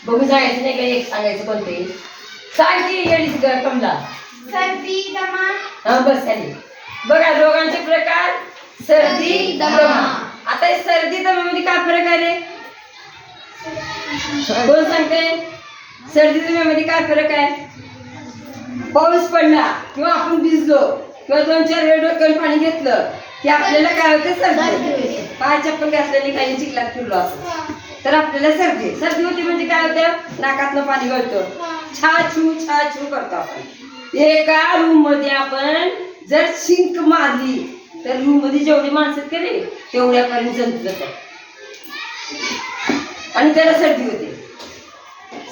बघू जायचं नाही का एक सांगायचं कोणते सांग की येडीच ग कमला. सर्दी दमा. हा बस खाली. बघा रोगांचे प्रकार सर्दी दमा. आता हे सर्दी दमा मध्ये काय फरक आहे रे? कोण सांगते? सर्दी दम्यामध्ये काय फरक आहे? पाऊस पडला किंवा आपण भिजलो किंवा 2-4 वेळ डोक्यावर पाणी घेतलं की आपल्याला काय होतं? सर्दी. पाय चप्पल घातल्याने काही चिखलात फिरलो असं तर आपल्याला सर्दी होती. म्हणजे काय होतं? नाकातनं पाणी गळतं, छाछू करतो आपण. एका रूम मध्ये आपण जर शिंक मारली तर रूम मध्ये जेवढी माणसं आहेत का रे तेवढ्यापर्यंत जंतू जातात आणि त्याला सर्दी होते.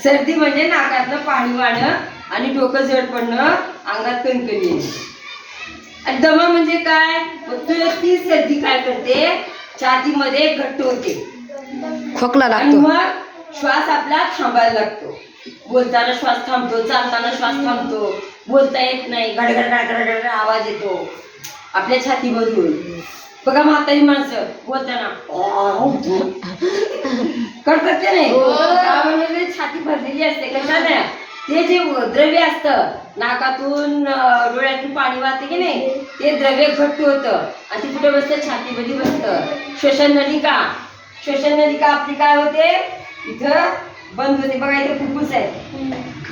सर्दी म्हणजे नाकातनं पाणी वाढणं आणि डोकं जड पडणं, अंगात कणकणी येणे. आणि दमा म्हणजे काय? ती सर्दी काय करते? छातीमध्ये घट्ट होते, खोकला आणि लागतो, मग श्वास आपला थांबायला लागतो. बोलताना श्वास थांबतो, चालताना श्वास थांबतो, बोलता येत नाही, गडगड आवाज येतो आपल्या छातीमधून. बघा म्हातारी माणसं बोलताना करतात ते नाही, म्हणजे छाती भरलेली असते. कशाने? ते जे द्रव्य असतं नाकातून डोळ्यातून पाणी वाहते की नाही ते द्रव्य घट्ट होतं आणि ती कुठे बसतं? छातीमध्ये बसतं. श्वसन नलिका आपली काय होते? इथं बंद होते. बघा इथे फुफ्फुस आहे.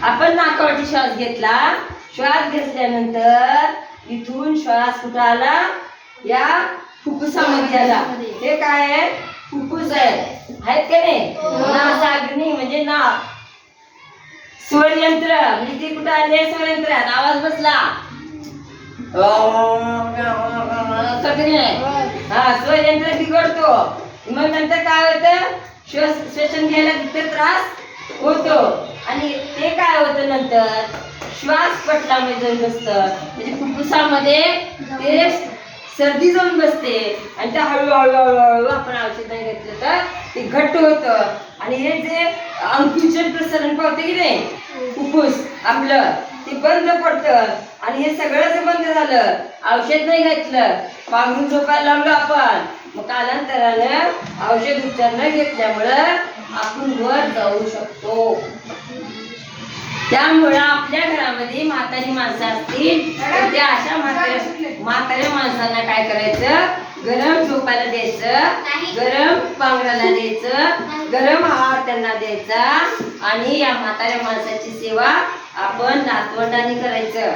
आपण नाकावरती श्वास घेतला, श्वास घेतल्यानंतर इथून श्वास कुठं आला? या फुफ्फुसामध्ये आला. हे काय आहे? फुफ्फुस आहेत का नाही? नासाग्नी म्हणजे नाक. स्वरयंत्र म्हणजे ते कुठं आले? स्वरयंत्रात आवाज बसला. हा स्वरयंत्र बिघडतो. मग नंतर काय होतं? श्वसन घ्यायला तिथे त्रास होतो आणि ते काय होतं नंतर? श्वास पटलामध्ये जाऊन बसतं म्हणजे फुफ्फुसामध्ये ते सर्दी जाऊन बसते आणि त्या हळूहळू आपण औषध नाही घेतलं तर ते घट्ट होतं आणि हे जे अंकुचन प्रसरण पावते की नाही फुफ्फुस आपलं ते बंद पडतं. आणि हे सगळं जर बंद झालं, औषध नाही घेतलं, पांघरून झोपायला लागलो आपण, मग कालांतरानं औषध उपचार न घेतल्यामुळं आपण वर जाऊ शकतो. त्यामुळं आपल्या घरामध्ये म्हातारी माणसं असतील तर त्या अशा म्हाताऱ्या माणसांना काय करायचं? गरम झोपायला द्यायचं, गरम पांघरायला द्यायचं, गरम आहार त्यांना द्यायचा आणि या म्हाताऱ्या माणसाची सेवा आपण नातवंडांनी करायचं.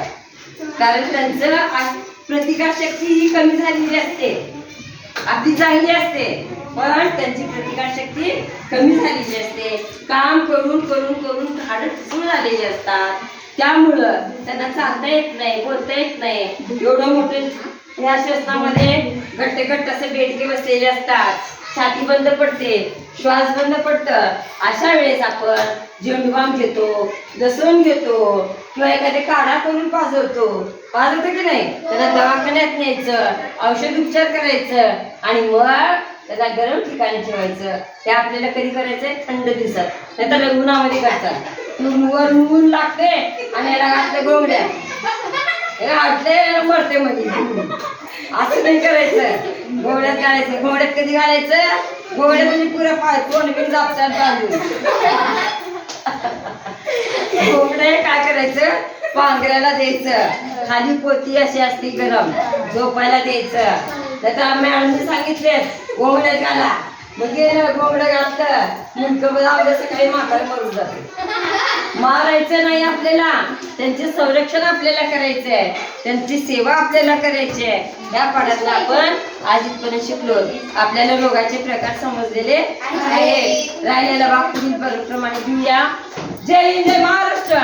कारण त्यांचं प्रतिकारशक्ती ही कमी झालेली असते, आपली चांगली असते पण त्यांची प्रतिकारशक्ती कमी झालेली असते. काम करून करून करून हाडं ठिसूळ झालेली असतात. त्यामुळं त्यांना चालता येत नाही, बोलता येत नाही. एवढं मोठे या श्वसनामध्ये घट्ट असे बेडके बसलेले असतात, छाती बंद पडते, श्वास बंद पडतं. अशा वेळेस आपण झेंडूबाम घेतो, लसूण घेतो किंवा एखादे काढा करून पाजवतो की नाही. त्याला दवाखान्यात न्यायचं, औषध उपचार करायचं आणि मग त्याला गरम ठिकाणी ठेवायचं. हे आपल्याला कधी करायचंय? थंड दिवसात, नाही तर उन्हामध्ये करतात. वर ऊन लागते आणि याला घातलं गोंगड्या, हे घातले मरते मध्ये. असं नाही करायचं. गोंगड्यात घालायचं. गोंगड्यात कधी घालायचं? गोंगड्यात म्हणजे पुरा पाय तोंड बिन जापसात बांधून. गोंगड्या काय करायचं? पांघरायला द्यायचं. खाली पोती अशी असती गरम, झोपायला द्यायचं. त्याचा मॅडमने सांगितले गोंगड्यात घाला, मग गेलं गोंगडं घातलं, मुलगं बघा सकाळी म्हातारं मरून जाते. मारायचं नाही आपल्याला, त्यांचे संरक्षण आपल्याला करायचं आहे, त्यांची सेवा आपल्याला करायची आहे. या पाठातून आपण आज इथपर्यंत शिकलो. आपल्याला रोगाचे प्रकार समजलेले आहेत. राहिलेला भाग पुढील प्रमाणे घेऊया. जय हिंद, जय महाराष्ट्र.